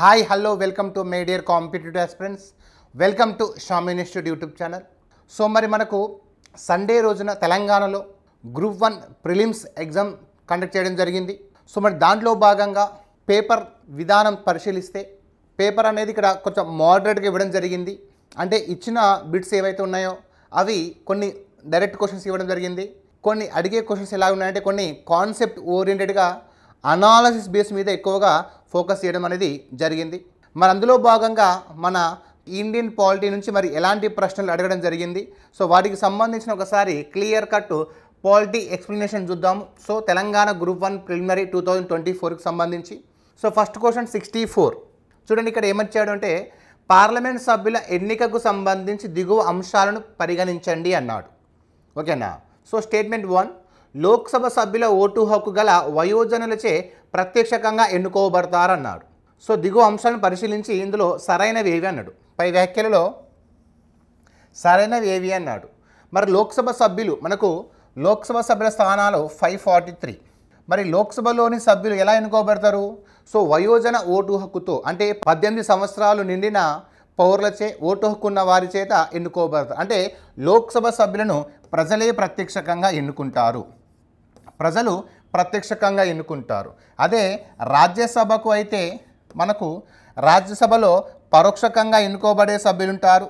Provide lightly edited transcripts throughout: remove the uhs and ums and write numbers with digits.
Hi hello welcome to my dear competitive aspirants. Welcome to Xiaomi institute YouTube channel. So మరి మనకు Sunday రోజున తెలంగాణలో group 1 prelims exam conduct చేయడం జరిగింది. So మరి దాంట్లో భాగంగా పేపర్ విధానం పరిశీలిస్తే పేపర్ అనేది ఇక్కడ కొంచెం మోడరేట్గా ఇవ్వడం జరిగింది. అంటే ఇచ్చిన బిట్స్ ఏవైతే ఉన్నాయో అవి కొన్ని డైరెక్ట్ క్వశ్చన్స్ ఇవ్వడం జరిగింది. కొన్ని అడిగే క్వశ్చన్స్ ఎలా ఉన్నాయంటే కొన్ని కాన్సెప్ట్ ఓరియంటెడ్గా అనాలసిస్ బేస్ మీద ఎక్కువగా ఫోకస్ చేయడం అనేది జరిగింది. మరి అందులో భాగంగా మన ఇండియన్ పాలిటీ నుంచి మరి ఎలాంటి ప్రశ్నలు అడగడం జరిగింది. సో వాటికి సంబంధించిన ఒకసారి క్లియర్ కట్ పాలిటీ ఎక్స్ప్లెనేషన్ చూద్దాము. సో తెలంగాణ గ్రూప్ 1 ప్రిలిమినరీ 2024కి సంబంధించి సో ఫస్ట్ క్వశ్చన్ 64 చూడండి. ఇక్కడ ఏమొచ్చాడు అంటే పార్లమెంట్ సభ్యుల ఎన్నికకు సంబంధించి దిగువ అంశాలను పరిగణించండి అన్నాడు. ఓకేనా. సో స్టేట్మెంట్ 1, లోక్సభ సభ్యుల ఓటు హక్కు గల వయోజనులచే ప్రత్యక్షంగా ఎన్నుకోబడతారన్నాడు. సో దిగువ అంశాలను పరిశీలించి ఇందులో సరైనవి ఏవి అన్నాడు. పై వ్యాఖ్యలలో సరైనవి ఏవి అన్నాడు. మరి లోక్సభ సభ్యులు మనకు లోక్సభ సభ్యుల స్థానాలు 543. మరి లోక్సభలోని సభ్యులు ఎలా ఎన్నుకోబడతారు? సో వయోజన ఓటు హక్కుతో అంటే 18 సంవత్సరాలు నిండిన పౌరులచే ఓటు హక్కు ఉన్న వారి చేత ఎన్నుకోబడతారు. అంటే లోక్సభ సభ్యులను ప్రజలే ప్రత్యక్షంగా ఎన్నుకుంటారు. ప్రజలు ప్రత్యక్షంగా ఎన్నుకుంటారు. అదే రాజ్యసభకు అయితే మనకు రాజ్యసభలో పరోక్షంగా ఎన్నుకోబడే సభ్యులు ఉంటారు.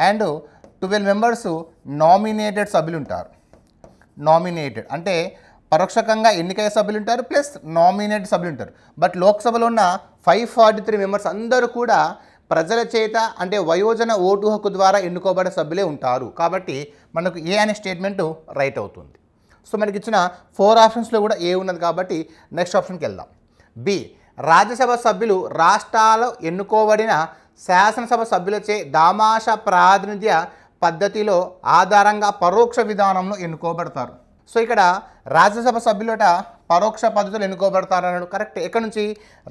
అండ్ 12 మెంబర్స్ నామినేటెడ్ సభ్యులు ఉంటారు. నామినేటెడ్ అంటే పరోక్షంగా ఎన్నికయ్యే సభ్యులు ఉంటారు ప్లస్ నామినేటెడ్ సభ్యులు ఉంటారు. బట్ లోక్సభలో ఉన్న 543 మెంబర్స్ అందరూ కూడా ప్రజల చేత అంటే వయోజన ఓటు హక్కు ద్వారా ఎన్నుకోబడే సభ్యులే ఉంటారు. కాబట్టి మనకు ఏ అనే స్టేట్మెంట్ రైట్ అవుతుంది. సో మనకి ఇచ్చిన 4 ఆప్షన్స్లో కూడా ఏ ఉన్నది కాబట్టి నెక్స్ట్ ఆప్షన్కి వెళ్దాం. బి, రాజ్యసభ సభ్యులు రాష్ట్రాలు ఎన్నుకోబడిన శాసనసభ సభ్యులచే దామాష ప్రాతినిధ్య పద్ధతిలో ఆధారంగా పరోక్ష విధానంలో ఎన్నుకోబడతారు. సో ఇక్కడ రాజ్యసభ సభ్యులట పరోక్ష పద్ధతిలో ఎన్నుకోబడతారు అన్నాడు. కరెక్ట్. ఎక్కడి నుంచి?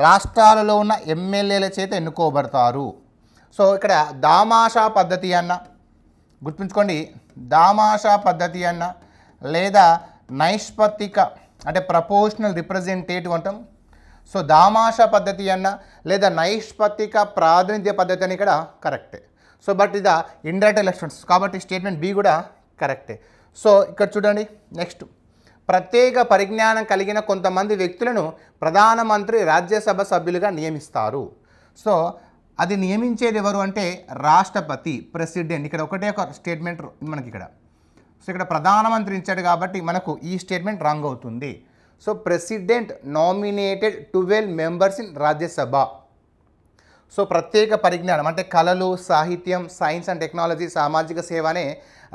రాష్ట్రాలలో ఉన్న ఎమ్మెల్యేల చేత ఎన్నుకోబడతారు. సో ఇక్కడ దామాషా పద్ధతి అన్న గుర్తుంచుకోండి. దామాషా పద్ధతి అన్న లేదా నైష్పత్తిక అంటే ప్రపోర్షనల్ రిప్రజెంటేటివ్ అంటాం. సో దామాషా పద్ధతి అన్న లేదా నైష్పత్తిక ప్రాతినిధ్య పద్ధతి అని ఇక్కడ కరెక్టే. సో బట్ ఇది ఇండైరెక్ట్ ఎలక్షన్స్ కాబట్టి స్టేట్మెంట్ బి కూడా కరెక్టే. సో ఇక్కడ చూడండి నెక్స్ట్, ప్రత్యేక పరిజ్ఞానం కలిగిన కొంతమంది వ్యక్తులను ప్రధానమంత్రి రాజ్యసభ సభ్యులుగా నియమిస్తారు. సో అది నియమించేది ఎవరు అంటే రాష్ట్రపతి, ప్రెసిడెంట్. ఇక్కడ ఒకటే ఒక స్టేట్మెంట్ మనకి ఇక్కడ. సో ఇక్కడ ప్రధానమంత్రి ఇచ్చాడు కాబట్టి మనకు ఈ స్టేట్మెంట్ రాంగ్ అవుతుంది. So president nominated 12 members in Rajya Sabha. So ప్రత్యేక పరిజ్ఞానం అంటే కళలు, సాహిత్యం, సైన్స్ అండ్ టెక్నాలజీ, సామాజిక సేవ అనే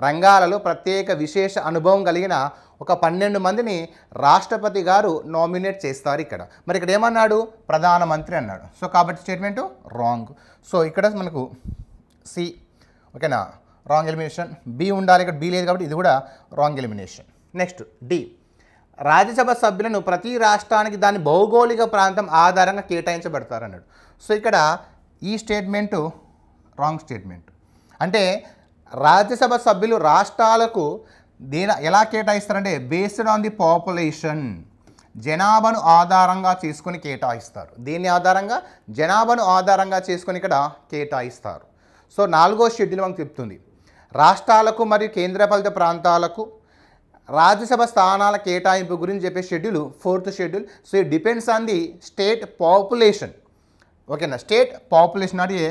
రంగాలలో ప్రత్యేక విశేష అనుభవం కలిగిన ఒక 12 మందిని రాష్ట్రపతి గారు నామినేట్ చేస్తారు. ఇక్కడ మరి ఇక్కడ ఏమన్నాడు? ప్రధానమంత్రి అన్నాడు. సో కాబట్టి స్టేట్మెంటు రాంగ్. సో ఇక్కడ మనకు సి. ఓకేనా, రాంగ్ ఎలిమినేషన్. బి ఉండాలి, ఇక్కడ బి లేదు కాబట్టి ఇది కూడా wrong elimination. Next D, Rajya Sabha సభ్యులను ప్రతి రాష్ట్రానికి దాని భౌగోళిక ప్రాంతం ఆధారంగా కేటాయించబడతారు అన్నాడు. సో ఇక్కడ ఈ స్టేట్మెంటు రాంగ్ స్టేట్మెంట్. అంటే రాజ్యసభ సభ్యులు రాష్ట్రాలకు ఎలా కేటాయిస్తారంటే బేస్డ్ ఆన్ ది పాపులేషన్, జనాభాను ఆధారంగా చేసుకొని కేటాయిస్తారు. దీని ఆధారంగా జనాభాను ఆధారంగా చేసుకొని ఇక్కడ కేటాయిస్తారు. సో 4వ షెడ్యూల్ మనకు చెప్తుంది రాష్ట్రాలకు మరియు కేంద్రపాలిత ప్రాంతాలకు రాజ్యసభ స్థానాల కేటాయింపు గురించి చెప్పే schedule 4th schedule. So it depends on the state population. ఓకేనా, state population not a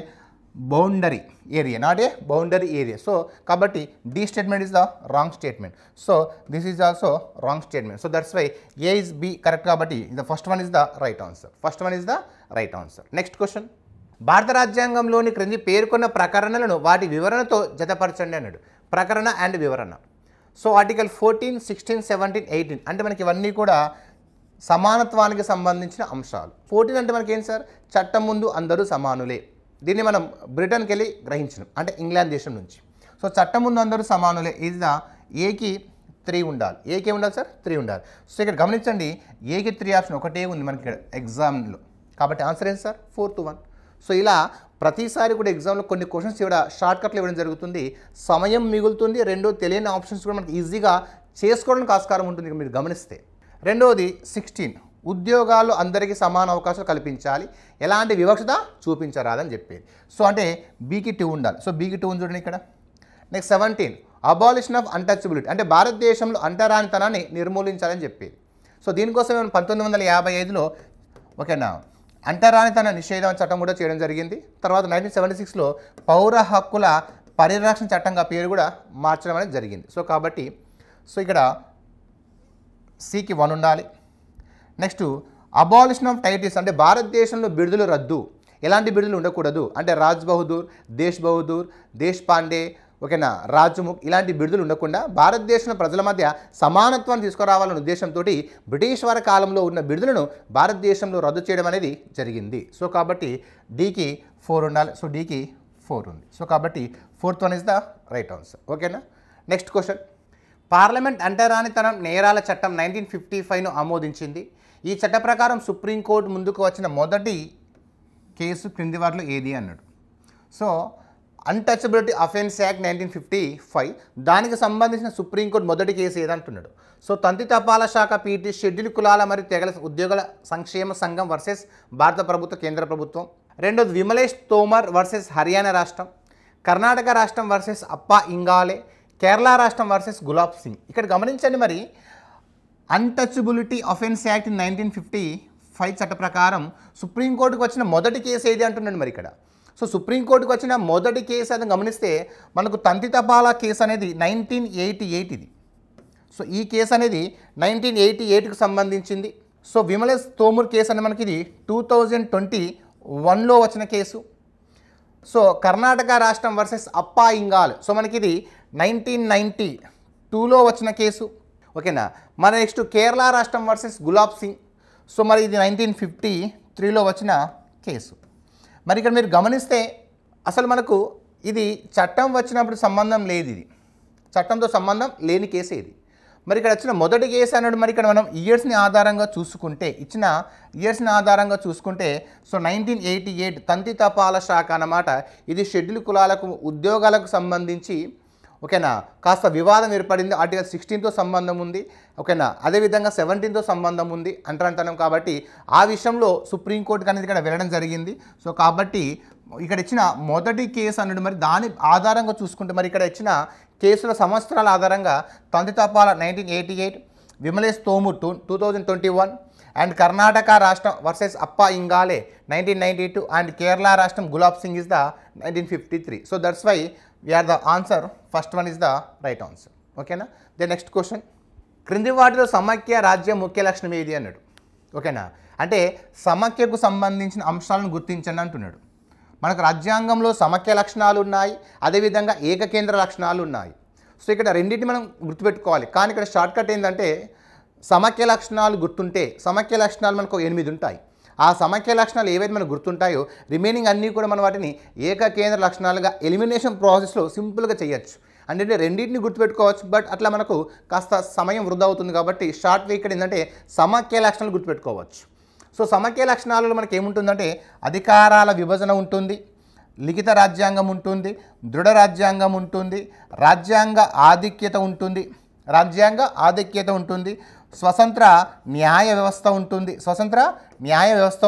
boundary area, not a boundary area. So కాబట్టి D statement is the wrong statement. So this is also wrong statement. So that's why A is B correct కాబట్టి the first one is the right answer. First one is the right answer. Next question, భారత రాజ్యాంగంలోని క్రింది పేర్కొన్న ప్రకరణలను వాటి వివరణతో జతపరచండి అన్నాడు. ప్రకరణ and వివరణ. సో ఆర్టికల్ 14, 16, 17, 18 అంటే మనకి ఇవన్నీ కూడా సమానత్వానికి సంబంధించిన అంశాలు. 14 అంటే మనకి ఏం సార్? చట్టం ముందు అందరూ సమానులే. దీన్ని మనం బ్రిటన్కి వెళ్ళి గ్రహించినాం, అంటే ఇంగ్లాండ్ దేశం నుంచి. సో చట్టం ముందు అందరూ సమానులే ఈజ్ ద ఏకి 3 ఉండాలి. ఏకే ఉండాలి సార్? 3 ఉండాలి. సో ఇక్కడ గమనించండి, ఏకి 3 ఆప్షన్ ఒకటే ఉంది మనకి ఇక్కడ ఎగ్జామ్లో. కాబట్టి ఆన్సర్ ఏంటి సార్? 4-1. సో ఇలా ప్రతిసారి కూడా ఎగ్జామ్లో కొన్ని క్వశ్చన్స్ కూడా షార్ట్కట్లు ఇవ్వడం జరుగుతుంది. సమయం మిగులుతుంది. రెండో తెలియని ఆప్షన్స్ కూడా మనకి ఈజీగా చేసుకోవడానికి ఆస్కారం ఉంటుంది మీరు గమనిస్తే. రెండవది 16, ఉద్యోగాలు అందరికీ సమాన అవకాశాలు కల్పించాలి, ఎలాంటి వివక్షత చూపించరాదని చెప్పేది. సో అంటే బీకి 2 ఉండాలి. సో బీకి 2 చూడండి ఇక్కడ. నెక్స్ట్ 17 అబాలిషన్ ఆఫ్ అన్టచబిలిటీ, అంటే భారతదేశంలో అంటరానితనాన్ని నిర్మూలించాలని చెప్పేది. సో దీనికోసం 1955లో ఓకేనా అంటరానితన నిషేధం చట్టం కూడా చేయడం జరిగింది. తర్వాత 1976లో పౌర హక్కుల పరిరక్షణ చట్టంగా పేరు కూడా మార్చడం అనేది జరిగింది. సో కాబట్టి ఇక్కడ సికి 1 ఉండాలి. నెక్స్ట్ అబాలిషన్ ఆఫ్ టైటిల్స్, అంటే భారతదేశంలో బిడుదల రద్దు, ఎలాంటి బిడుదలు ఉండకూడదు అంటే రాజ్ బహదూర్, దేశ్ పాండే ఓకేనా రాజ్ముఖ్ ఇలాంటి బిడుదలు ఉండకుండా భారతదేశంలో ప్రజల మధ్య సమానత్వాన్ని తీసుకురావాలనే ఉద్దేశంతో బ్రిటిష్ వారి కాలంలో ఉన్న బిడుదలను భారతదేశంలో రద్దు చేయడం అనేది జరిగింది. సో కాబట్టి డీకి 4 ఉండాలి. సో డీకి 4 ఉంది. సో కాబట్టి 4th one is the right answer. ఓకేనా. నెక్స్ట్ క్వశ్చన్, పార్లమెంట్ అంటరానితనం నేరాల చట్టం 1955ను ఆమోదించింది. ఈ చట్ట ప్రకారం సుప్రీంకోర్టు ముందుకు వచ్చిన మొదటి కేసు క్రింది వారిలో ఏది అన్నాడు. సో అన్టచబిలిటీ అఫెన్స్ యాక్ట్ 1955 దానికి సంబంధించిన సుప్రీంకోర్టు మొదటి కేసు ఏదంటున్నాడు. సో తంతి తపాలా శాఖ పీటీ షెడ్యూల్ కులాల మరియు తెగల ఉద్యోగుల సంక్షేమ సంఘం వర్సెస్ భారత ప్రభుత్వ కేంద్ర ప్రభుత్వం. రెండోది విమలేష్ తోమర్ వర్సెస్ హర్యానా రాష్ట్రం, కర్ణాటక రాష్ట్రం వర్సెస్ అప్పా ఇంగాలే, కేరళ రాష్ట్రం వర్సెస్ గులాబ్ సింగ్. ఇక్కడ గమనించండి, మరి అన్టచబిలిటీ అఫెన్స్ యాక్ట్ 1955 చట్ట ప్రకారం సుప్రీంకోర్టుకు వచ్చిన మొదటి కేసు ఏది అంటున్నాడు మరి ఇక్కడ. సో సుప్రీంకోర్టుకు వచ్చిన మొదటి కేసు అని గమనిస్తే మనకు తంతి తపాలా కేసు అనేది 1988 ఇది. సో ఈ కేసు అనేది 1988కు సంబంధించింది. సో విమలేష్ తోమర్ కేసు అనేది మనకి ఇది 2021లో వచ్చిన కేసు. సో కర్ణాటక రాష్ట్రం వర్సెస్ అప్పా ఇంగాల్, సో మనకి ఇది 1992లో వచ్చిన కేసు. ఓకేనా. మన నెక్స్ట్ కేరళ రాష్ట్రం వర్సెస్ గులాబ్ సింగ్, సో మరి ఇది 1953లో వచ్చిన కేసు. మరి ఇక్కడ మీరు గమనిస్తే అసలు మనకు ఇది చట్టం వచ్చినప్పుడు సంబంధం లేదు, ఇది చట్టంతో సంబంధం లేని కేసు ఇది. మరి ఇక్కడ వచ్చిన మొదటి కేసు అన్నాడు. మరి ఇక్కడ మనం ఇయర్స్ని ఆధారంగా చూసుకుంటే ఇచ్చిన ఇయర్స్ని ఆధారంగా చూసుకుంటే సో 1988 తంతి తపాలా శాఖ అన్నమాట. ఇది షెడ్యూల్ కులాలకు ఉద్యోగాలకు సంబంధించి ఓకేనా కాస్త వివాదం ఏర్పడింది. ఆర్టికల్ 16తో సంబంధం ఉంది. ఓకేనా. అదేవిధంగా 17తో సంబంధం ఉంది అంటరానితనం. కాబట్టి ఆ విషయంలో సుప్రీంకోర్టుకి అనేది ఇక్కడ వెళ్ళడం జరిగింది. సో కాబట్టి ఇక్కడ ఇచ్చిన మొదటి కేసు అన్నాడు. మరి దాని ఆధారంగా చూసుకుంటే మరి ఇక్కడ ఇచ్చిన కేసుల సంవత్సరాల ఆధారంగా తంతి తపాలా 1988, విమలేష్ తోమూర్ 2021 అండ్ కర్ణాటక రాష్ట్రం వర్సెస్ అప్పా ఇంగాలే 1992 అండ్ కేరళ రాష్ట్రం Gulab Singh is the 1953. So that's why we are the answer. First one is the right answer. ఓకేనా. ద నెక్స్ట్ క్వశ్చన్, క్రింది వాటిలో సమాఖ్య రాజ్యం ముఖ్య లక్షణం ఏది అన్నాడు. ఓకేనా. అంటే సమాఖ్యకు సంబంధించిన అంశాలను గుర్తించండి అంటున్నాడు. మనకు రాజ్యాంగంలో సమాఖ్య లక్షణాలు ఉన్నాయి, అదేవిధంగా ఏకకేంద్ర లక్షణాలు ఉన్నాయి. సో ఇక్కడ రెండింటిని మనం గుర్తుపెట్టుకోవాలి. కానీ ఇక్కడ షార్ట్కట్ ఏంటంటే సమాఖ్య లక్షణాలు గుర్తుంటే సమాఖ్య లక్షణాలు మనకు 8 ఉంటాయి. ఆ సమాఖ్య లక్షణాలు ఏవైతే మనకు గుర్తుంటాయో రిమైనింగ్ అన్నీ కూడా మనం వాటిని ఏకకేంద్ర లక్షణాలుగా ఎలిమినేషన్ ప్రాసెస్లో సింపుల్గా చేయొచ్చు. అంటే రెండింటిని గుర్తుపెట్టుకోవచ్చు. బట్ అట్లా మనకు కాస్త సమయం వృధా అవుతుంది. కాబట్టి షార్ట్ వే ఇక్కడ ఏంటంటే సమాఖ్య లక్షణాలు గుర్తుపెట్టుకోవచ్చు. సో సమాఖ్య లక్షణాలలో మనకి ఏముంటుందంటే అధికారాల విభజన ఉంటుంది, లిఖిత రాజ్యాంగం ఉంటుంది, దృఢ రాజ్యాంగం ఉంటుంది, రాజ్యాంగ ఆధిక్యత ఉంటుంది, స్వతంత్ర న్యాయ వ్యవస్థ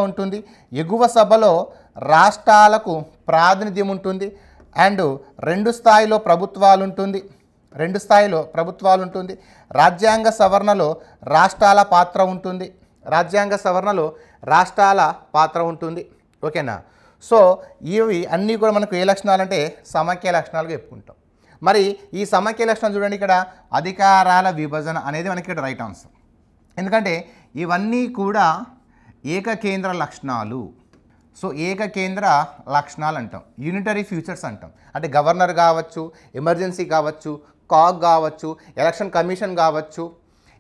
ఉంటుంది, ఎగువ సభలో రాష్ట్రాలకు ప్రాతినిధ్యం ఉంటుంది, అండ్ 2 స్థాయిలో ప్రభుత్వాలు ఉంటుంది, రాజ్యాంగ సవరణలో రాష్ట్రాల పాత్ర ఉంటుంది. ఓకేనా. సో ఇవి అన్నీ కూడా మనకు ఏ లక్షణాలు అంటే సమాఖ్య లక్షణాలుగా చెప్పుకుంటాం. మరి ఈ సమాఖ్య లక్షణాలు చూడండి, ఇక్కడ అధికారాల విభజన అనేది మనకి ఇక్కడ రైట్ ఆన్సర్. ఎందుకంటే ఇవన్నీ కూడా ఏకకేంద్ర లక్షణాలు. సో ఏకకేంద్ర లక్షణాలు అంటాం, యూనిటరీ ఫీచర్స్ అంటాం. అంటే గవర్నర్ కావచ్చు, ఎమర్జెన్సీ కావచ్చు, కాగ్ కావచ్చు, ఎలక్షన్ కమిషన్ కావచ్చు,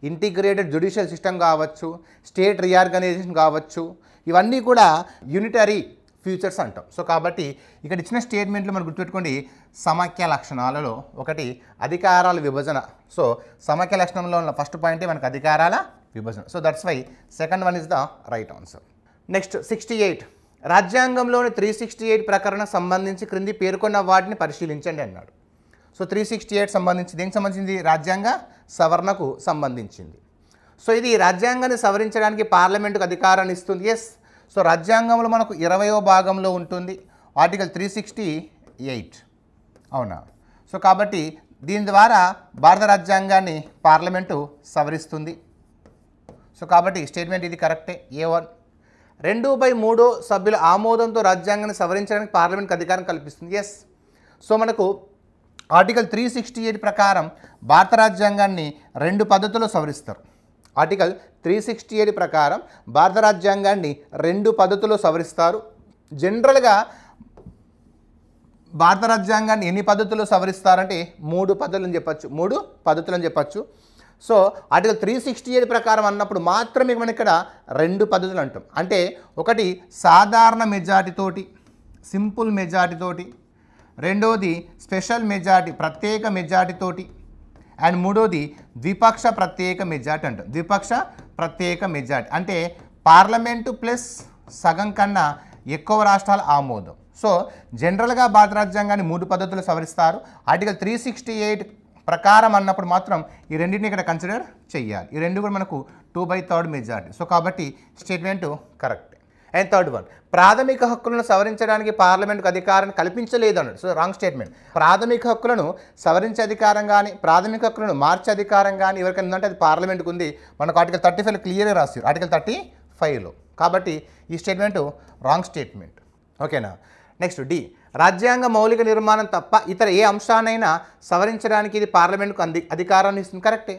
ఇంటిగ్రేటెడ్ జ్యుడిషియల్ సిస్టమ్ కావచ్చు, స్టేట్ రీఆర్గనైజేషన్ కావచ్చు, ఇవన్నీ కూడా యూనిటరీ ఫీచర్స్ అంటాం. సో కాబట్టి ఇక్కడ ఇచ్చిన స్టేట్మెంట్లు మనం గుర్తుపెట్టుకోండి. సమాఖ్య లక్షణాలలో ఒకటి అధికారాల విభజన. సో సమాఖ్య లక్షణంలో ఉన్న ఫస్ట్ పాయింటే మనకు అధికారాల విభజన. So that's why second one is the right answer. Next 68 రాజ్యాంగంలోని 368 ప్రకరణ సంబంధించి క్రింది పేర్కొన్న వాటిని పరిశీలించండి అన్నాడు. సో 368 సంబంధించి దేనికి సంబంధించింది? రాజ్యాంగ సవరణకు సంబంధించింది. సో ఇది రాజ్యాంగాన్ని సవరించడానికి పార్లమెంటుకు అధికారాన్ని ఇస్తుంది. ఎస్. సో రాజ్యాంగంలో మనకు 20వ భాగంలో ఉంటుంది ఆర్టికల్ 368. అవునా? సో కాబట్టి దీని ద్వారా భారత రాజ్యాంగాన్ని పార్లమెంటు సవరిస్తుంది. సో కాబట్టి స్టేట్మెంట్ ఇది కరెక్టే. A1. 2/3 సభ్యుల ఆమోదంతో రాజ్యాంగాన్ని సవరించడానికి పార్లమెంట్కి అధికారం కల్పిస్తుంది. ఎస్. సో మనకు ఆర్టికల్ 368 ప్రకారం భారత రాజ్యాంగాన్ని 2 పద్ధతుల్లో సవరిస్తారు. ఆర్టికల్ 368 ప్రకారం భారత రాజ్యాంగాన్ని 2 పద్ధతుల్లో సవరిస్తారు. జనరల్గా భారత రాజ్యాంగాన్ని ఎన్ని పద్ధతుల్లో సవరిస్తారంటే 3 పద్ధతులని చెప్పచ్చు. 3 పద్ధతులని చెప్పచ్చు. సో ఆర్టికల్ 368 ప్రకారం అన్నప్పుడు మాత్రమే మనం ఇక్కడ 2 పద్ధతులు అంటాం. అంటే ఒకటి సాధారణ మెజారిటీతోటి, సింపుల్ మెజారిటీతోటి, రెండోది స్పెషల్ మెజారిటీ, ప్రత్యేక మెజారిటీతోటి, అండ్ మూడోది ద్విపక్ష ప్రత్యేక మెజారిటీ అంటాం. ద్విపక్ష ప్రత్యేక మెజారిటీ అంటే పార్లమెంటు ప్లస్ సగం కన్నా ఎక్కువ రాష్ట్రాల ఆమోదం. సో జనరల్గా భారత రాజ్యాంగాన్ని 3 పద్ధతులు సవరిస్తారు. ఆర్టికల్ 368 ప్రకారం అన్నప్పుడు మాత్రం ఈ రెండింటిని ఇక్కడ కన్సిడర్ చేయాలి. ఈ రెండు కూడా మనకు 2/3 మెజారిటీ. సో కాబట్టి statement correct. And third one, ప్రాథమిక హక్కులను సవరించడానికి పార్లమెంట్కు అధికారాన్ని కల్పించలేదు అన్నాడు. So wrong statement. ప్రాథమిక హక్కులను సవరించే అధికారం కానీ ప్రాథమిక హక్కులను మార్చే అధికారం కానీ ఎవరికైనా ఉందంటే అది పార్లమెంట్కు ఉంది. మనకు ఆర్టికల్ 35 క్లియర్గా రాస్తారు, ఆర్టికల్ 35లో. కాబట్టి ఈ స్టేట్మెంటు రాంగ్ స్టేట్మెంట్. ఓకేనా? నెక్స్ట్ డి, రాజ్యాంగ మౌలిక నిర్మాణం తప్ప ఇతర ఏ అంశానైనా సవరించడానికి ఇది పార్లమెంట్కు అధికారాన్ని ఇస్తుంది. కరెక్టే.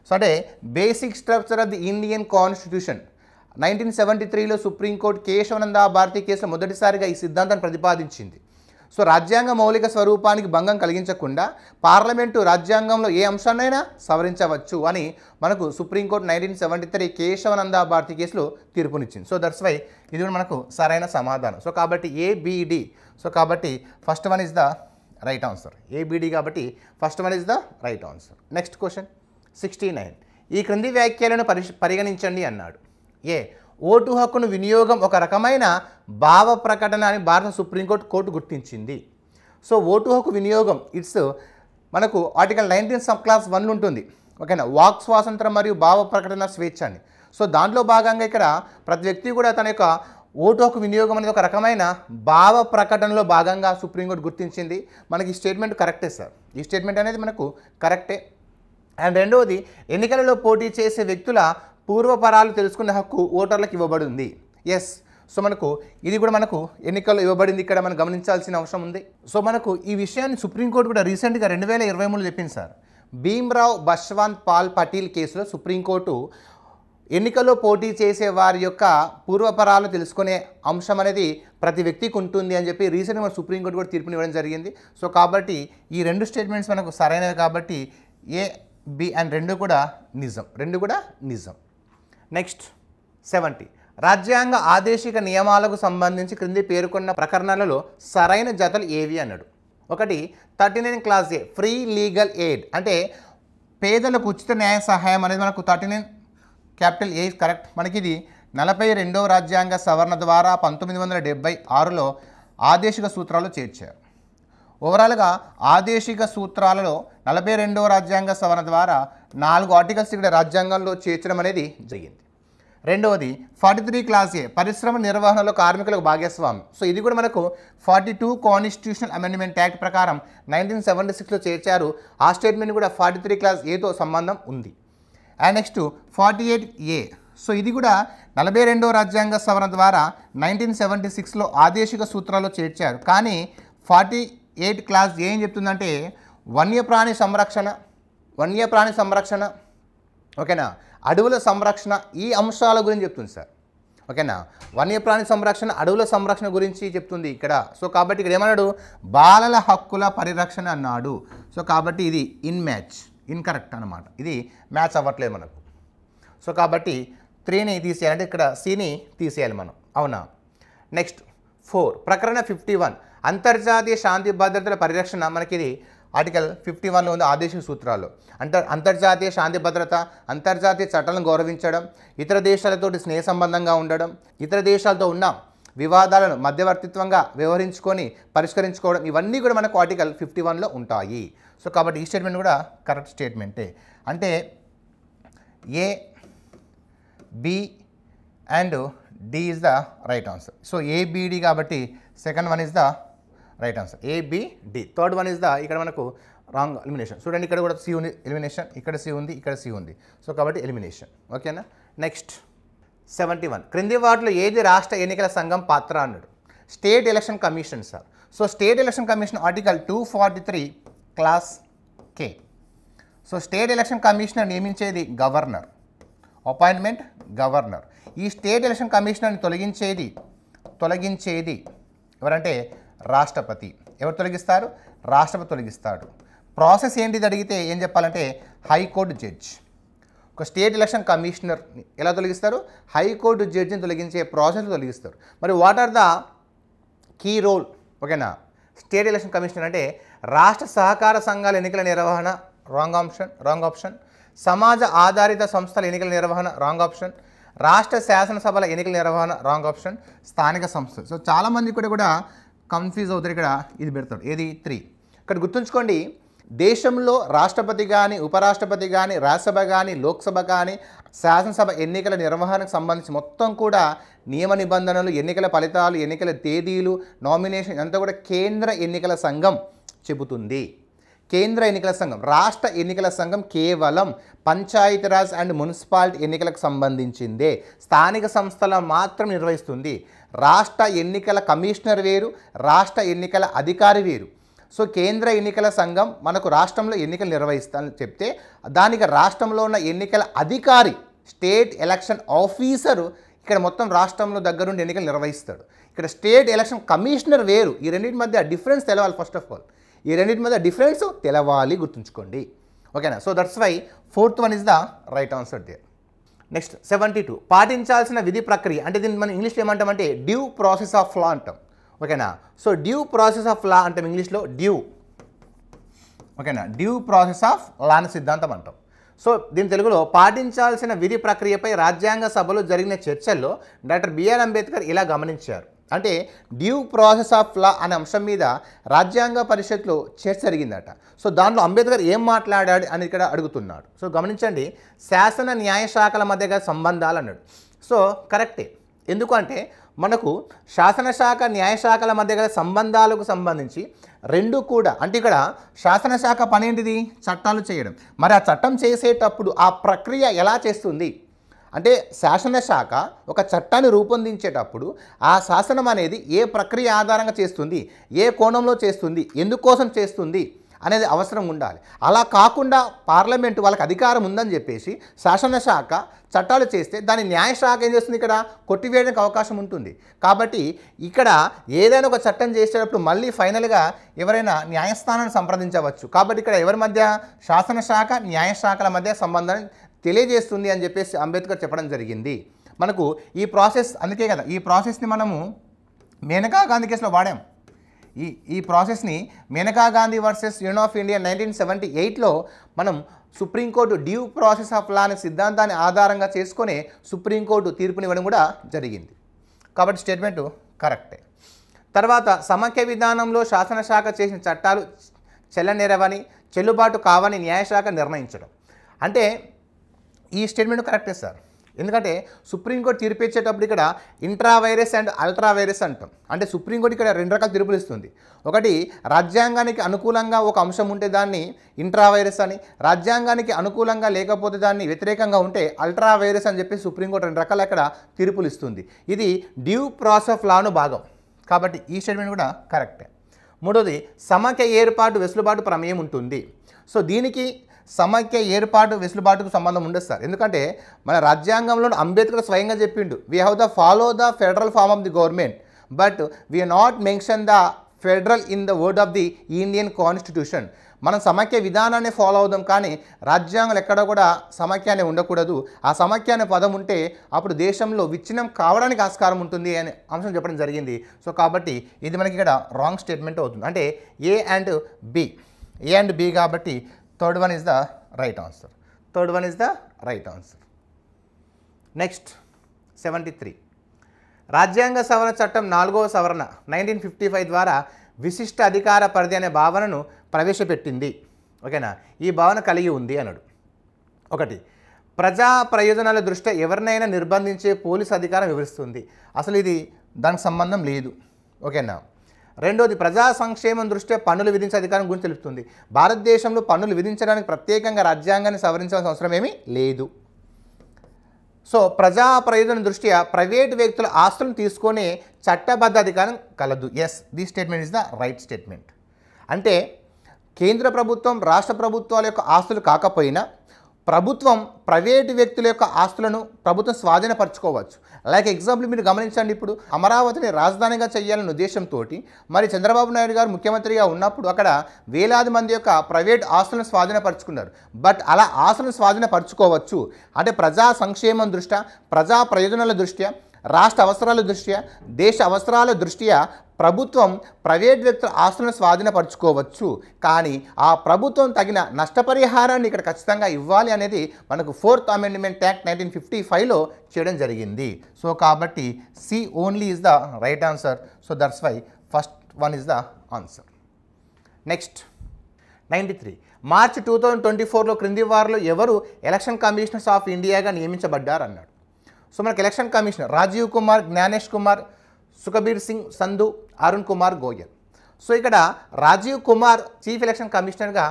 సో అంటే basic structure of the Indian constitution 1973లో సుప్రీంకోర్టు కేశవానంద భారతి కేసులో మొదటిసారిగా ఈ సిద్ధాంతాన్ని ప్రతిపాదించింది. సో రాజ్యాంగ మౌలిక స్వరూపానికి భంగం కలిగించకుండా పార్లమెంటు రాజ్యాంగంలో ఏ అంశాన్నైనా సవరించవచ్చు అని మనకు సుప్రీంకోర్టు 1973 కేశవానంద భారతి కేసులో తీర్పునిచ్చింది. సో దట్స్ వై ఇది కూడా మనకు సరైన సమాధానం. సో కాబట్టి ABD. సో కాబట్టి first one is the right answer. ABD కాబట్టి first one is the right answer. Next question 69. ఈ క్రింది వ్యాఖ్యలను పరిగణించండి అన్నాడు. ఏ, ఓటు హక్కును వినియోగం ఒక రకమైన భావ ప్రకటన అని భారత సుప్రీంకోర్టు గుర్తించింది. సో ఓటు హక్కు వినియోగం ఇట్స్ మనకు ఆర్టికల్ 19 సబ్ క్లాస్ 1 ఉంటుంది. ఓకేనా? వాక్ స్వాతంత్రం మరియు భావ ప్రకటన స్వేచ్ఛ అని. సో దాంట్లో భాగంగా ఇక్కడ ప్రతి వ్యక్తి కూడా తన యొక్క ఓటు హక్కు వినియోగం అనేది ఒక రకమైన భావ ప్రకటనలో భాగంగా సుప్రీంకోర్టు గుర్తించింది. మనకి ఈ స్టేట్మెంట్ కరెక్టే సార్. ఈ స్టేట్మెంట్ అనేది మనకు కరెక్టే. అండ్ రెండవది, ఎన్నికలలో పోటీ చేసే వ్యక్తుల పూర్వపరాలు తెలుసుకునే హక్కు ఓటర్లకు ఇవ్వబడింది. ఎస్. సో మనకు ఇది కూడా మనకు ఎన్నికల్లో ఇవ్వబడింది. ఇక్కడ మనం గమనించాల్సిన అవసరం ఉంది. సో మనకు ఈ విషయాన్ని సుప్రీంకోర్టు కూడా రీసెంట్గా 2023లో చెప్పింది సార్. భీమ్రావ్ బస్వంత్ పాల్ పటేల్ కేసులో సుప్రీంకోర్టు ఎన్నికల్లో పోటీ చేసే వారి యొక్క పూర్వపరాలు తెలుసుకునే అంశం అనేది ప్రతి వ్యక్తికి ఉంటుంది అని చెప్పి రీసెంట్గా మన సుప్రీంకోర్టు కూడా తీర్పునివ్వడం జరిగింది. సో కాబట్టి ఈ 2 స్టేట్మెంట్స్ మనకు సరైనవి. కాబట్టి A, B అండ్ రెండు కూడా నిజం. నెక్స్ట్ 70. రాజ్యాంగ ఆదేశిక నియమాలకు సంబంధించి క్రింది పేర్కొన్న ప్రకరణలలో సరైన జతలు ఏవి అన్నాడు. ఒకటి 39 class A, free legal aid అంటే పేదలకు ఉచిత న్యాయ సహాయం అనేది మనకు 39 క్యాపిటల్ A కరెక్ట్. మనకి ఇది 42వ రాజ్యాంగ సవరణ ద్వారా 1976లో ఆదేశిక సూత్రాలు చేర్చారు. ఓవరాల్గా ఆదేశిక సూత్రాలలో 42వ రాజ్యాంగ సవరణ ద్వారా 4 ఆర్టికల్స్ ఇక్కడ రాజ్యాంగంలో చేర్చడం అనేది జరిగింది. రెండవది 43 క్లాస్ A, పరిశ్రమ నిర్వహణలో కార్మికులకు భాగస్వామ్యం. సో ఇది కూడా మనకు 42 కాన్స్టిట్యూషనల్ అమెండ్మెంట్ యాక్ట్ ప్రకారం 1976లో చేర్చారు. ఆ స్టేట్మెంట్ కూడా 43 క్లాస్ Aతో సంబంధం ఉంది. And next 48A. సో ఇది కూడా 42వ రాజ్యాంగ సవరణ ద్వారా 1976లో ఆదేశిక సూత్రాల్లో చేర్చారు. కానీ 48 క్లాస్ A ఏం చెప్తుందంటే వన్యప్రాణి సంరక్షణ, ఓకేనా, అడవుల సంరక్షణ, ఈ అంశాల గురించి చెప్తుంది సార్. ఓకేనా? వన్యప్రాణి సంరక్షణ, అడవుల సంరక్షణ గురించి చెప్తుంది ఇక్కడ. సో కాబట్టి ఇక్కడ ఏమన్నాడు, బాలల హక్కుల పరిరక్షణ అన్నాడు. సో కాబట్టి ఇది ఇన్కరెక్ట్ అనమాట. ఇది మ్యాచ్ అవ్వట్లేదు మనకు. సో కాబట్టి 3ని తీసేయాలంటే ఇక్కడ Cని తీసేయాలి మనం. అవునా? నెక్స్ట్ 4, ప్రకరణ 51, అంతర్జాతీయ శాంతి భద్రతల పరిరక్షణ. మనకి ఇది ఆర్టికల్ 51లో ఉంది ఆదేశిక సూత్రాలు. అంతర్జాతీయ శాంతి భద్రత, అంతర్జాతీయ చట్టాలను గౌరవించడం, ఇతర దేశాలతోటి స్నేహ సంబంధంగా ఉండడం, ఇతర దేశాలతో ఉన్న వివాదాలను మధ్యవర్తిత్వంగా వ్యవహరించుకొని పరిష్కరించుకోవడం, ఇవన్నీ కూడా మనకు ఆర్టికల్ 51లో ఉంటాయి. సో కాబట్టి ఈ స్టేట్మెంట్ కూడా కరెక్ట్ స్టేట్మెంటే. అంటే A, B and D is the right answer. So ABD కాబట్టి second one is the right answer, ABD. Third one is the ఇక్కడ మనకు రాంగ్ ఎలిమినేషన్. చూడండి ఇక్కడ కూడా సి ఉంది ఎలిమినేషన్, ఇక్కడ సి ఉంది, ఇక్కడ సి ఉంది. సో కాబట్టి ఎలిమినేషన్. ఓకేనా. నెక్స్ట్ 71. క్రింది వాటిలో ఏది రాష్ట్ర ఎన్నికల సంఘం పాత్ర అన్నాడు. State election commission sir. So state election commission article 243 clause K. So state election commissioner నియమించేది గవర్నర్, అపాయింట్మెంట్ గవర్నర్. ఈ స్టేట్ ఎలక్షన్ కమిషనర్ని తొలగించేది ఎవరంటే రాష్ట్రపతి. ఎవరు తొలగిస్తారు? రాష్ట్రపతి తొలగిస్తాడు. ప్రాసెస్ ఏంటిది అడిగితే ఏం చెప్పాలంటే హైకోర్టు జడ్జ్. ఒక స్టేట్ ఎలక్షన్ కమిషనర్ని ఎలా తొలగిస్తారు? హైకోర్టు జడ్జిని తొలగించే ప్రాసెస్ తొలగిస్తారు. మరి what are the key role? ఓకేనా. స్టేట్ ఎలక్షన్ కమిషనర్ అంటే రాష్ట్ర సహకార సంఘాల ఎన్నికల నిర్వహణ, రాంగ్ ఆప్షన్. సమాజ ఆధారిత సంస్థల ఎన్నికల నిర్వహణ, రాంగ్ ఆప్షన్. రాష్ట్ర శాసనసభల ఎన్నికల నిర్వహణ, రాంగ్ ఆప్షన్. స్థానిక సంస్థలు. సో చాలామంది కూడా కన్ఫ్యూజ్ అవుతారు. ఇక్కడ ఇది పెడతారు, ఏది 3. ఇక్కడ గుర్తుంచుకోండి, దేశంలో రాష్ట్రపతి కానీ, ఉపరాష్ట్రపతి కానీ, రాజ్యసభ కానీ, లోక్సభ కానీ, శాసనసభ ఎన్నికల నిర్వహణకు సంబంధించి మొత్తం కూడా నియమ నిబంధనలు, ఎన్నికల ఫలితాలు, ఎన్నికల తేదీలు, నామినేషన్ అంతా కూడా కేంద్ర ఎన్నికల సంఘం చెబుతుంది. కేంద్ర ఎన్నికల సంఘం. రాష్ట్ర ఎన్నికల సంఘం కేవలం పంచాయతీరాజ్ అండ్ మున్సిపాలిటీ ఎన్నికలకు సంబంధించిందే, స్థానిక సంస్థల మాత్రం నిర్వహిస్తుంది. రాష్ట్ర ఎన్నికల కమిషనర్ వేరు, రాష్ట్ర ఎన్నికల అధికారి వేరు. సో కేంద్ర ఎన్నికల సంఘం మనకు రాష్ట్రంలో ఎన్నికలు నిర్వహిస్తానని చెప్తే, దానికి రాష్ట్రంలో ఉన్న ఎన్నికల అధికారి, స్టేట్ ఎలక్షన్ ఆఫీసరు ఇక్కడ మొత్తం రాష్ట్రంలో దగ్గరుండి ఎన్నికలు నిర్వహిస్తాడు. ఇక్కడ స్టేట్ ఎలక్షన్ కమిషనర్ వేరు. ఈ రెండింటి మధ్య డిఫరెన్స్ తెలవాలి. ఫస్ట్ ఆఫ్ ఆల్ ఈ రెండింటి మధ్య డిఫరెన్స్ తెలవాలి, గుర్తుంచుకోండి. ఓకేనా. So that's why 4th one is the right answer there. Next 72. పాటించాల్సిన విధి ప్రక్రియ అంటే దీన్ని మనం ఇంగ్లీష్లో ఏమంటామంటే డ్యూ ప్రాసెస్ ఆఫ్ లా అంటాం. ఓకేనా. సో డ్యూ ప్రాసెస్ ఆఫ్ లా అంటాం ఇంగ్లీష్లో డ్యూ. ఓకేనా. డ్యూ ప్రాసెస్ ఆఫ్ లా అని సిద్ధాంతం అంటాం. సో దీని తెలుగులో పాటించాల్సిన విధి ప్రక్రియపై రాజ్యాంగ సభలో జరిగిన చర్చల్లో డాక్టర్ బిఆర్ అంబేద్కర్ ఇలా గమనించారు. అంటే డ్యూ ప్రాసెస్ ఆఫ్ లా అనే అంశం మీద రాజ్యాంగ పరిషత్లో చర్చ జరిగిందట. సో దాంట్లో అంబేద్కర్ ఏం మాట్లాడాడు అని ఇక్కడ అడుగుతున్నాడు. సో గమనించండి, శాసన న్యాయశాఖల మధ్య గల సంబంధాలు అన్నాడు. సో కరెక్టే. ఎందుకంటే మనకు శాసనశాఖ న్యాయశాఖల మధ్య గల సంబంధాలకు సంబంధించి రెండు కూడా, అంటే ఇక్కడ శాసనశాఖ పని ఏంటిది? చట్టాలు చేయడం. మరి ఆ చట్టం చేసేటప్పుడు ఆ ప్రక్రియ ఎలా చేస్తుంది అంటే శాసనశాఖ ఒక చట్టాన్ని రూపొందించేటప్పుడు ఆ శాసనం అనేది ఏ ప్రక్రియ ఆధారంగా చేస్తుంది, ఏ కోణంలో చేస్తుంది, ఎందుకోసం చేస్తుంది అనేది అవసరం ఉండాలి. అలా కాకుండా పార్లమెంటు వాళ్ళకి అధికారం ఉందని చెప్పేసి శాసనశాఖ చట్టాలు చేస్తే దాని న్యాయశాఖ ఏం చేస్తుంది? ఇక్కడ కొట్టివేయడానికి అవకాశం ఉంటుంది. కాబట్టి ఇక్కడ ఏదైనా ఒక చట్టం చేసేటప్పుడు మళ్ళీ ఫైనల్గా ఎవరైనా న్యాయస్థానాన్ని సంప్రదించవచ్చు. కాబట్టి ఇక్కడ ఎవరి మధ్య? శాసనశాఖ న్యాయశాఖల మధ్య సంబంధాన్ని తెలియజేస్తుంది అని చెప్పేసి అంబేద్కర్ చెప్పడం జరిగింది. మనకు ఈ ప్రాసెస్ అందుకే కదా ఈ ప్రాసెస్ని మనము మేనకా గాంధీ కేసులో వాడాం. ఈ ప్రాసెస్ని Maneka Gandhi versus union of India 1978లో మనం supreme court due process of law అనే సిద్ధాంతాన్ని ఆధారంగా చేసుకొని సుప్రీంకోర్టు తీర్పునివ్వడం కూడా జరిగింది. కాబట్టి స్టేట్మెంటు కరెక్టే. తర్వాత సమాఖ్య విధానంలో శాసనశాఖ చేసిన చట్టాలు చెల్లనేరవని, చెల్లుబాటు కావని న్యాయశాఖ నిర్ణయించడం. అంటే ఈ స్టేట్మెంట్ కరెక్టే సార్. ఎందుకంటే సుప్రీంకోర్టు తీర్పు ఇచ్చేటప్పుడు ఇక్కడ intra virus and ultra virus అంటాం. అంటే సుప్రీంకోర్టు ఇక్కడ రెండు రకాల తీర్పులు ఇస్తుంది. ఒకటి రాజ్యాంగానికి అనుకూలంగా ఒక అంశం ఉంటే దాన్ని ఇంట్రా వైరస్ అని, రాజ్యాంగానికి అనుకూలంగా లేకపోతే దాన్ని వ్యతిరేకంగా ఉంటే అల్ట్రా వైరస్ అని చెప్పి సుప్రీంకోర్టు రెండు రకాల ఇక్కడ తీర్పులు ఇస్తుంది. ఇది డ్యూ ప్రాసెస్ ఆఫ్ లాను భాగం. కాబట్టి ఈ స్టేట్మెంట్ కూడా కరెక్టే. మూడోది సమాఖ్య ఏర్పాటు వెసులుబాటు ప్రమేయం ఉంటుంది. సో దీనికి సమాఖ్య ఏర్పాటు వెసులుబాటుకు సంబంధం ఉండదు సార్. ఎందుకంటే మన రాజ్యాంగంలో అంబేద్కర్ స్వయంగా చెప్పిండు, we have the follow the federal form of the government but we not mention the federal in the word of the Indian constitution. మనం సమాఖ్య విధానాన్ని ఫాలో అవుదాం, కానీ రాజ్యాంగంలో ఎక్కడ కూడా సమాఖ్య అనే ఉండకూడదు. ఆ సమాఖ్య అనే పదం ఉంటే అప్పుడు దేశంలో విచ్ఛిన్నం కావడానికి ఆస్కారం ఉంటుంది అనే అంశం చెప్పడం జరిగింది. సో కాబట్టి ఇది మనకి ఇక్కడ రాంగ్ స్టేట్మెంట్ అవుతుంది. అంటే ఏ అండ్ బి కాబట్టి third one is the right answer. Next 73. రాజ్యాంగ సవరణ చట్టం 4వ సవరణ 1955 ద్వారా విశిష్ట అధికార పరిధి అనే భావనను ప్రవేశపెట్టింది. ఓకేనా. ఈ భావన కలిగి ఉంది అన్నాడు. ఒకటి, ప్రజా ప్రయోజనాల దృష్ట్యా ఎవరినైనా నిర్బంధించే పోలీస్ అధికారం వివరిస్తుంది. అసలు ఇది దానికి సంబంధం లేదు. ఓకేనా. రెండోది ప్రజా సంక్షేమం దృష్ట్యా పన్నులు విధించే అధికారం గురించి తెలుపుతుంది. భారతదేశంలో పన్నులు విధించడానికి ప్రత్యేకంగా రాజ్యాంగాన్ని సవరించాల్సిన అవసరం ఏమీ లేదు. సో ప్రజా ప్రయోజనం దృష్ట్యా ప్రైవేట్ వ్యక్తుల ఆస్తులను తీసుకునే చట్టబద్ధ అధికారం కలదు. Yes, this statement is the right statement. అంటే కేంద్ర ప్రభుత్వం రాష్ట్ర ప్రభుత్వాల యొక్క ఆస్తులు కాకపోయినా ప్రభుత్వం ప్రైవేటు వ్యక్తుల యొక్క ఆస్తులను ప్రభుత్వం స్వాధీనపరచుకోవచ్చు. లైక్ ఎగ్జాంపుల్ మీరు గమనించండి, ఇప్పుడు అమరావతిని రాజధానిగా చేయాలనే ఉద్దేశంతో మరి చంద్రబాబు నాయుడు గారు ముఖ్యమంత్రిగా ఉన్నప్పుడు అక్కడ వేలాది మంది యొక్క ప్రైవేట్ ఆస్తులను స్వాధీనపరుచుకున్నారు. బట్ అలా ఆస్తులను స్వాధీనపరచుకోవచ్చు అంటే ప్రజా సంక్షేమం దృష్ట్యా, ప్రజా ప్రయోజనాల దృష్ట్యా, రాష్ట్ర అవసరాల దృష్ట్యా, దేశ అవసరాల దృష్ట్యా ప్రభుత్వం ప్రైవేట్ వ్యక్తుల ఆస్తులను స్వాధీనపరచుకోవచ్చు. కానీ ఆ ప్రభుత్వం తగిన నష్టపరిహారాన్ని ఇక్కడ ఖచ్చితంగా ఇవ్వాలి అనేది మనకు 4th అమెండ్మెంట్ యాక్ట్ 1955లో చేయడం జరిగింది. సో కాబట్టి C only is the right answer. So that's why first one is the answer. Next 93 మార్చి 2024లో క్రింది వారిలో ఎవరు ఎలక్షన్ కమిషనర్స్ ఆఫ్ ఇండియాగా నియమించబడ్డారు అన్నాడు. సో మనకు election commissioner Rajiv Kumar, Gyanesh Kumar, Sukhbir Singh Sandhu, Arun Kumar Goyal. So ఇక్కడ రాజీవ్ కుమార్ చీఫ్ ఎలక్షన్ కమిషనర్గా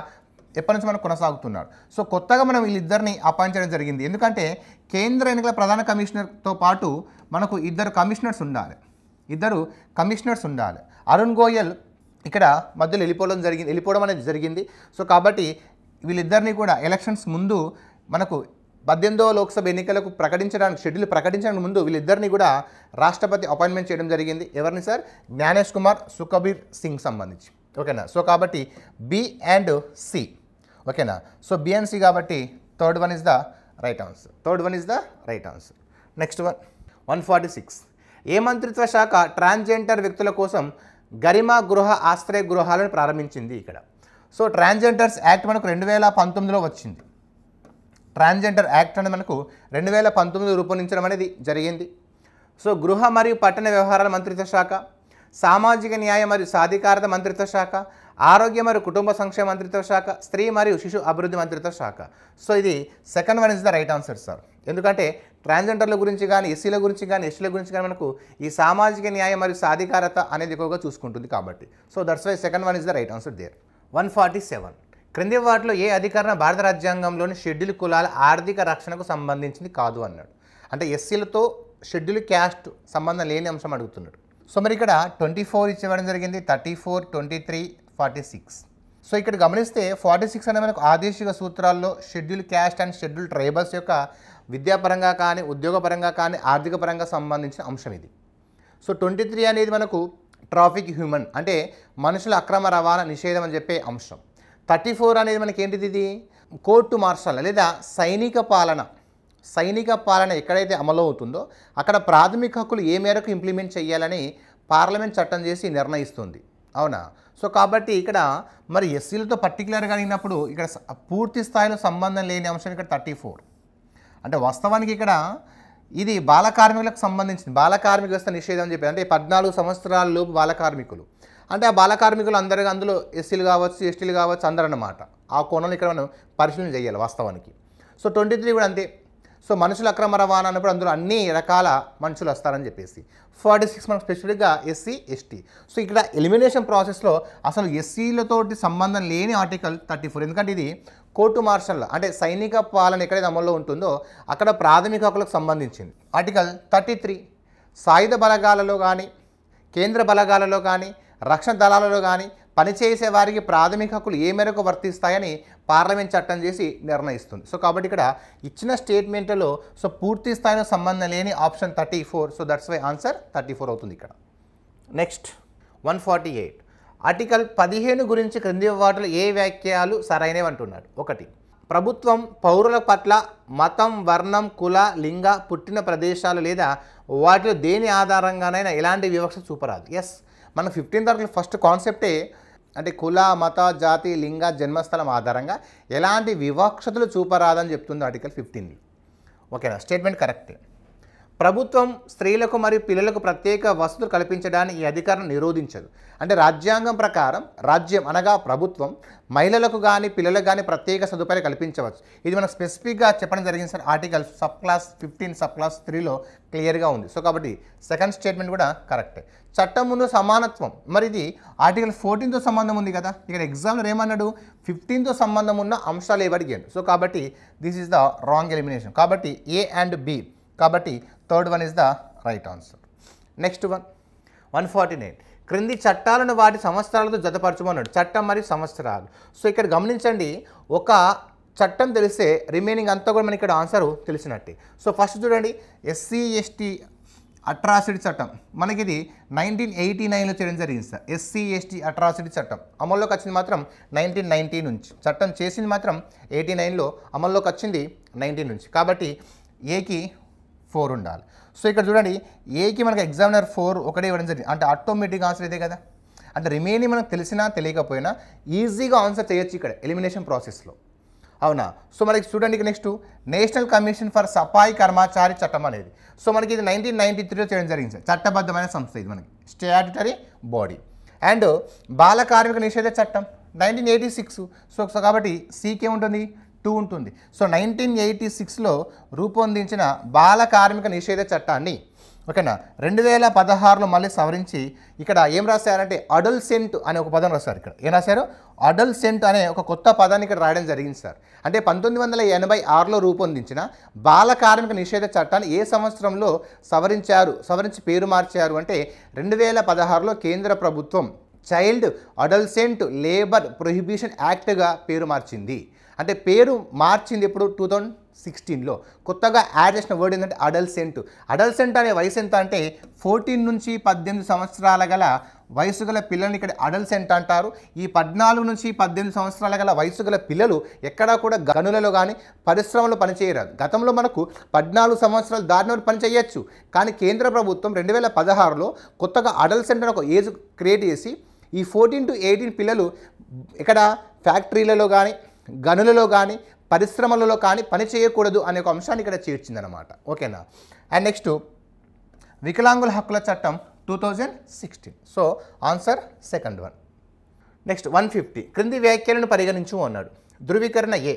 ఎప్పటి నుంచి మనం కొనసాగుతున్నాడు. సో కొత్తగా మనం వీళ్ళిద్దరిని అపాయింట్ చేయడం జరిగింది. ఎందుకంటే కేంద్ర ఎన్నికల ప్రధాన కమిషనర్తో పాటు మనకు ఇద్దరు కమిషనర్స్ ఉండాలి. అరుణ్ గోయల్ ఇక్కడ మధ్యలో వెళ్ళిపోవడం అనేది జరిగింది. సో కాబట్టి వీళ్ళిద్దరిని కూడా ఎలక్షన్స్ ముందు మనకు 18వ లోక్సభ ఎన్నికలకు షెడ్యూల్ ప్రకటించడానికి ముందు వీళ్ళిద్దరిని కూడా రాష్ట్రపతి అపాయింట్మెంట్ చేయడం జరిగింది. ఎవరిని సార్? జ్ఞానేష్ కుమార్, సుఖబీర్ సింగ్ సంబంధించి. ఓకేనా. సో కాబట్టి బి అండ్ సి. ఓకేనా. సో బి అండ్ సి కాబట్టి third one is the right answer. Next 146 ఏ మంత్రిత్వ శాఖ ట్రాన్స్జెండర్ వ్యక్తుల కోసం గరిమా గృహ ఆశ్రయ గృహాలను ప్రారంభించింది ఇక్కడ? సో ట్రాన్స్జెండర్స్ యాక్ట్ మనకు 2019లో వచ్చింది. ట్రాన్స్జెండర్ యాక్ట్ అనేది మనకు 2019లో రూపొందించడం అనేది జరిగింది. సో గృహ మరియు పట్టణ వ్యవహారాల మంత్రిత్వ శాఖ, సామాజిక న్యాయ మరియు సాధికారత మంత్రిత్వ శాఖ, ఆరోగ్య మరియు కుటుంబ సంక్షేమ మంత్రిత్వ శాఖ, స్త్రీ మరియు శిశు అభివృద్ధి మంత్రిత్వ శాఖ. సో ఇది second one is the right answer sir. ఎందుకంటే ట్రాన్స్జెండర్ల గురించి కానీ, ఎస్సీల గురించి కానీ, ఎస్టీల గురించి కానీ మనకు ఈ సామాజిక న్యాయ మరియు సాధికారత అనేది ఎక్కువగా చూసుకుంటుంది కాబట్టి. So that's why second one is the right answer there. 147 క్రింది వాటిలో ఏ అధికరణ భారత రాజ్యాంగంలోని షెడ్యూల్ కులాల ఆర్థిక రక్షణకు సంబంధించింది కాదు అన్నాడు. అంటే ఎస్సీలతో షెడ్యూల్ క్యాస్ట్ సంబంధం లేని అంశం అడుగుతున్నాడు. సో మరి ఇక్కడ 24 ఇచ్చేవడం జరిగింది, 34, 23, 46. సో ఇక్కడ గమనిస్తే 46 అనే మనకు ఆదేశిక సూత్రాల్లో schedule caste and schedule tribals యొక్క విద్యాపరంగా కానీ, ఉద్యోగపరంగా కానీ, ఆర్థిక పరంగా సంబంధించిన అంశం ఇది. సో 23 అనేది మనకు ట్రాఫిక్ హ్యూమన్ అంటే మనుషుల అక్రమ రవాణా నిషేధం అని చెప్పే అంశం. 34 అనేది మనకి ఏంటిది? ఇది కోర్టు మార్షల్ లేదా సైనిక పాలన ఎక్కడైతే అమలు అవుతుందో అక్కడ ప్రాథమిక హక్కులు ఏ మేరకు ఇంప్లిమెంట్ చేయాలని పార్లమెంట్ చట్టం చేసి నిర్ణయిస్తుంది. అవునా. సో కాబట్టి ఇక్కడ మరి ఎస్సీలతో పర్టికులర్గా అయినప్పుడు ఇక్కడ పూర్తి స్థాయిలో సంబంధం లేని అంశం ఇక్కడ 34. అంటే వాస్తవానికి ఇక్కడ ఇది బాల కార్మికులకు సంబంధించింది. బాల కార్మిక వ్యవస్థ నిషేధం అని చెప్పి అంటే 14 సంవత్సరాల లోపు బాల కార్మికులు అంటే ఆ బాల కార్మికులు అందరికీ అందులో ఎస్సీలు కావచ్చు, ఎస్టీలు కావచ్చు, అందరూ అన్నమాట. ఆ కోణంలో ఇక్కడ మనం పరిశీలన చేయాలి వాస్తవానికి. సో 23 కూడా అంతే. సో మనుషుల అక్రమ రవాణా అన్నప్పుడు అందులో అన్ని రకాల మనుషులు వస్తారని చెప్పేసి. 46 మనకు స్పెసిఫిక్గా ఎస్సీ, ఎస్టీ. సో ఇక్కడ ఎలిమినేషన్ ప్రాసెస్లో అసలు ఎస్సీలతోటి సంబంధం లేని ఆర్టికల్ 34. ఎందుకంటే ఇది కోర్టు మార్షల్ అంటే సైనిక పాలన ఎక్కడైతే అమల్లో ఉంటుందో అక్కడ ప్రాథమిక హక్కులకు సంబంధించింది. ఆర్టికల్ 33 సాయుధ బలగాలలో కానీ, కేంద్ర బలగాలలో కానీ, రక్షణ దళాలలో కానీ పనిచేసే వారికి ప్రాథమిక హక్కులు ఏ మేరకు వర్తిస్తాయని పార్లమెంట్ చట్టం చేసి నిర్ణయిస్తుంది. సో కాబట్టి ఇక్కడ ఇచ్చిన స్టేట్మెంట్లో సో పూర్తి స్థాయిలో సంబంధం లేని option 34. So that's why answer 34 అవుతుంది ఇక్కడ. నెక్స్ట్ 148 ఆర్టికల్ 15 గురించి క్రింది వాటిలో ఏ వ్యాఖ్యలు సరైనవి అంటున్నాడు. 1 ప్రభుత్వం పౌరుల పట్ల మతం, వర్ణం, కుల, లింగ, పుట్టిన ప్రదేశాలు లేదా వాటిలో దేని ఆధారంగానైనా ఎలాంటి వివక్ష చూపరాదు. ఎస్, మన 15th ఆర్టికల్ ఫస్ట్ కాన్సెప్టే అంటే కుల, మత, జాతి, లింగ, జన్మస్థలం ఆధారంగా ఎలాంటి వివక్షతలు చూపరాదని చెప్తుంది ఆర్టికల్ 15. ఓకేనా, స్టేట్మెంట్ కరెక్టే. ప్రభుత్వం స్త్రీలకు మరియు పిల్లలకు ప్రత్యేక వసతులు కల్పించడాన్ని ఈ అధికారం నిరోధించదు. అంటే రాజ్యాంగం ప్రకారం రాజ్యం అనగా ప్రభుత్వం మహిళలకు కానీ పిల్లలకు కానీ ప్రత్యేక సదుపాయాలు కల్పించవచ్చు. ఇది మనకు స్పెసిఫిక్గా చెప్పడం జరిగింది sir. Article sub clause 15 sub clause 3లో క్లియర్గా ఉంది. సో కాబట్టి సెకండ్ స్టేట్మెంట్ కూడా కరెక్టే. చట్టం ముందు సమానత్వం, మరి ఇది ఆర్టికల్ 14తో సంబంధం ఉంది కదా. ఇక్కడ ఎగ్జామ్లో ఏమన్నాడు, 15తో సంబంధం ఉన్న అంశాలు ఏవడిగాడు. సో కాబట్టి this is the wrong elimination. కాబట్టి ఏ అండ్ బి, కాబట్టి third one is the right answer. Next one 149. క్రింది చట్టాలను వాటి సంవత్సరాలతో జతపరచమన్నాడు. చట్టం మరియు సంవత్సరాలు. సో ఇక్కడ గమనించండి, ఒక చట్టం తెలిస్తే రిమైనింగ్ అంతా కూడా మనకి ఇక్కడ ఆన్సర్ తెలిసినట్టే. సో ఫస్ట్ చూడండి, ఎస్సీ ఎస్టీ అట్రాసిటీ చట్టం మనకి ఇది 1989లో చేయడం జరిగింది సార్. ఎస్సీ ఎస్టీ అట్రాసిటీ చట్టం అమల్లోకి వచ్చింది మాత్రం 1990 నుంచి. చట్టం చేసింది మాత్రం 89లో, అమల్లోకి వచ్చింది 19 నుంచి. కాబట్టి ఏకి 4 ఉండాలి. సో ఇక్కడ చూడండి, ఏకి మనకు ఎగ్జామినర్ 4 ఒకటే ఇవ్వడం జరిగింది. అంటే ఆటోమేటిక్ ఆన్సర్ ఇదే కదా. అంటే రిమైనింగ్ మనకు తెలిసినా తెలియకపోయినా ఈజీగా ఆన్సర్ చేయొచ్చు ఇక్కడ ఎలిమినేషన్ ప్రాసెస్లో, అవునా. సో మనకి చూడండి నెక్స్ట్ నేషనల్ కమిషన్ ఫర్ సఫాయి కర్మచారి చట్టం అనేది. సో మనకి ఇది 1993లో చేయడం జరిగింది సార్. చట్టబద్ధమైన సంస్థ ఇది, మనకి స్టాట్యుటరీ బాడీ. అండ్ బాల కార్మిక నిషేధ చట్టం 1986. సో కాబట్టి సీకి ఏముంటుంది, 2 ఉంటుంది. సో 1986లో రూపొందించిన బాల కార్మిక నిషేధ చట్టాన్ని ఓకేనా 2016లో మళ్ళీ సవరించి ఇక్కడ ఏం రాశారంటే అడల్సెంట్ అనే ఒక పదం రాశారు. ఇక్కడ ఏం రాశారు, అడల్సెంట్ అనే ఒక కొత్త పదాన్ని ఇక్కడ రాయడం జరిగింది సార్. అంటే 1986లో రూపొందించిన బాల కార్మిక నిషేధ చట్టాన్ని ఏ సంవత్సరంలో సవరించి పేరు మార్చారు అంటే 2016లో కేంద్ర ప్రభుత్వం చైల్డ్ అడల్సెంట్ లేబర్ ప్రొహిబిషన్ యాక్ట్గా పేరు మార్చింది. అంటే పేరు మార్చింది ఇప్పుడు 2016లో. కొత్తగా యాడ్ చేసిన వర్డ్ ఏంటంటే అడల్సెంట్. అడల్సెంట్ అనే వయసు ఎంత అంటే 14 నుంచి 18 సంవత్సరాల గల వయసు గల పిల్లల్ని ఇక్కడ అడల్సెంట్ అంటారు. ఈ 14 నుంచి 18 సంవత్సరాల గల వయసు గల పిల్లలు ఎక్కడా కూడా గనులలో కానీ పరిశ్రమలో పనిచేయరాదు. గతంలో మనకు 14 సంవత్సరాలు దాటిన పని చేయొచ్చు. కానీ కేంద్ర ప్రభుత్వం 2016లో కొత్తగా అడల్సెంట్ అని ఒక ఏజ్ క్రియేట్ చేసి ఈ 14 to 18 పిల్లలు ఇక్కడ ఫ్యాక్టరీలలో కానీ గనులలో కానీ పరిశ్రమలలో కానీ పని చేయకూడదు అనే ఒక అంశాన్ని ఇక్కడ చేర్చిందనమాట. ఓకేనా. అండ్ నెక్స్ట్ వికలాంగుల హక్కుల చట్టం 2016. So answer second one. Next 150. క్రింది వ్యాఖ్యలను పరిగణించు అన్నాడు. ధృవీకరణ ఏ,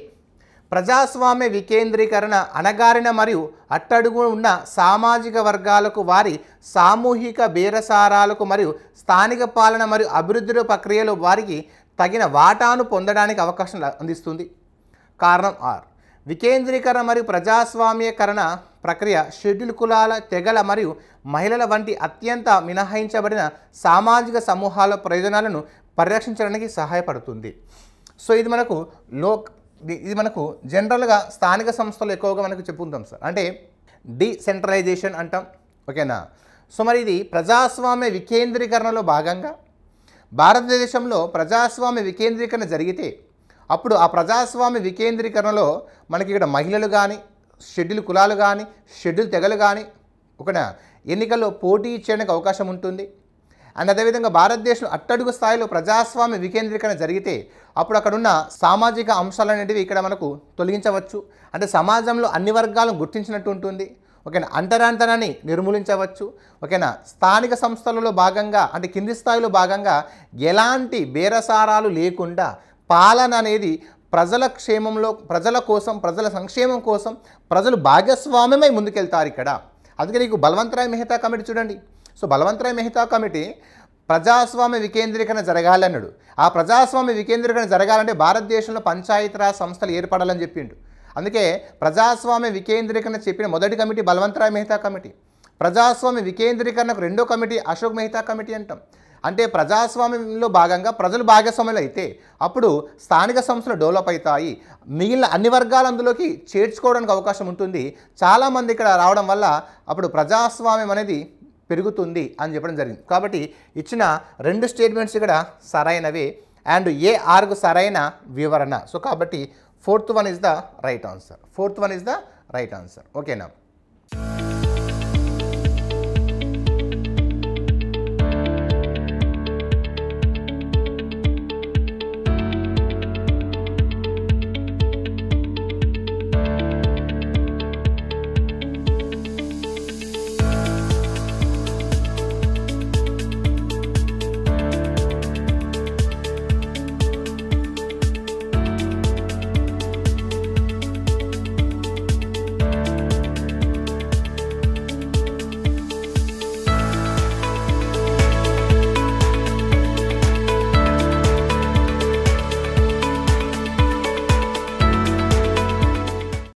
ప్రజాస్వామ్య వికేంద్రీకరణ అణగారిన మరియు అట్టడుగు ఉన్న సామాజిక వర్గాలకు వారి సామూహిక బేరసారాలకు మరియు స్థానిక పాలన మరియు అభివృద్ధి ప్రక్రియలో వారికి తగిన వాటాను పొందడానికి అవకాశం అందిస్తుంది. కారణం ఆర్. వికేంద్రీకరణ మరియు ప్రజాస్వామ్యకరణ ప్రక్రియ షెడ్యూల్ కులాల, తెగల మరియు మహిళల వంటి అత్యంత మినహాయించబడిన సామాజిక సమూహాల ప్రయోజనాలను పరిరక్షించడానికి సహాయపడుతుంది. సో ఇది మనకు జనరల్గా స్థానిక సంస్థలు ఎక్కువగా మనకు చెప్పుకుంటాం సార్. అంటే డీసెంట్రలైజేషన్ అంటాం. ఓకేనా. సో మరి ఇది ప్రజాస్వామ్య వికేంద్రీకరణలో భాగంగా భారతదేశంలో ప్రజాస్వామ్య వికేంద్రీకరణ జరిగితే అప్పుడు ఆ ప్రజాస్వామ్య వికేంద్రీకరణలో మనకి ఇక్కడ మహిళలు కానీ, షెడ్యూల్ కులాలు కానీ, షెడ్యూల్ తెగలు కానీ ఒకనా ఎన్నికల్లో పోటీ ఇచ్చేందుకు అవకాశం ఉంటుంది. అండ్ అదేవిధంగా భారతదేశం అట్టడుగు స్థాయిలో ప్రజాస్వామ్య వికేంద్రీకరణ జరిగితే అప్పుడు అక్కడున్న సామాజిక అంశాలు అనేటివి ఇక్కడ మనకు తొలగించవచ్చు. అంటే సమాజంలో అన్ని వర్గాలను గుర్తించినట్టు ఉంటుంది. ఓకేనా. అంటరాంతనాన్ని నిర్మూలించవచ్చు. ఓకేనా. స్థానిక సంస్థలలో భాగంగా అంటే కింది స్థాయిలో భాగంగా ఎలాంటి బేరసారాలు లేకుండా పాలన అనేది ప్రజల క్షేమంలో, ప్రజల కోసం, ప్రజల సంక్షేమం కోసం ప్రజలు భాగస్వామ్యమై ముందుకెళ్తారు ఇక్కడ. అందుకే నీకు బలవంతరాయ్ మెహతా కమిటీ చూడండి. సో బలవంతరాయ్ మెహతా కమిటీ ప్రజాస్వామ్య వికేంద్రీకరణ జరగాలి అన్నాడు. ఆ ప్రజాస్వామ్య వికేంద్రీకరణ జరగాలంటే భారతదేశంలో పంచాయతీరాజ్ సంస్థలు ఏర్పడాలని చెప్పిండు. అందుకే ప్రజాస్వామ్య వికేంద్రీకరణ చెప్పిన మొదటి కమిటీ బలవంతరాయ్ మెహతా కమిటీ. ప్రజాస్వామ్య వికేంద్రీకరణకు రెండో కమిటీ అశోక్ మెహతా కమిటీ అంటాం. అంటే ప్రజాస్వామ్యంలో భాగంగా ప్రజలు భాగస్వామ్యులు అయితే అప్పుడు స్థానిక సంస్థలు డెవలప్ అవుతాయి. మిగిలిన అన్ని వర్గాలు అందులోకి చేర్చుకోవడానికి అవకాశం ఉంటుంది. చాలామంది ఇక్కడ రావడం వల్ల అప్పుడు ప్రజాస్వామ్యం అనేది పెరుగుతుంది అని చెప్పడం జరిగింది. కాబట్టి ఇచ్చిన రెండు స్టేట్మెంట్స్ ఇక్కడ సరైనవే. అండ్ ఏ ఆర్కు సరైన వివరణ. సో కాబట్టి fourth one is the right answer. ఓకేనా.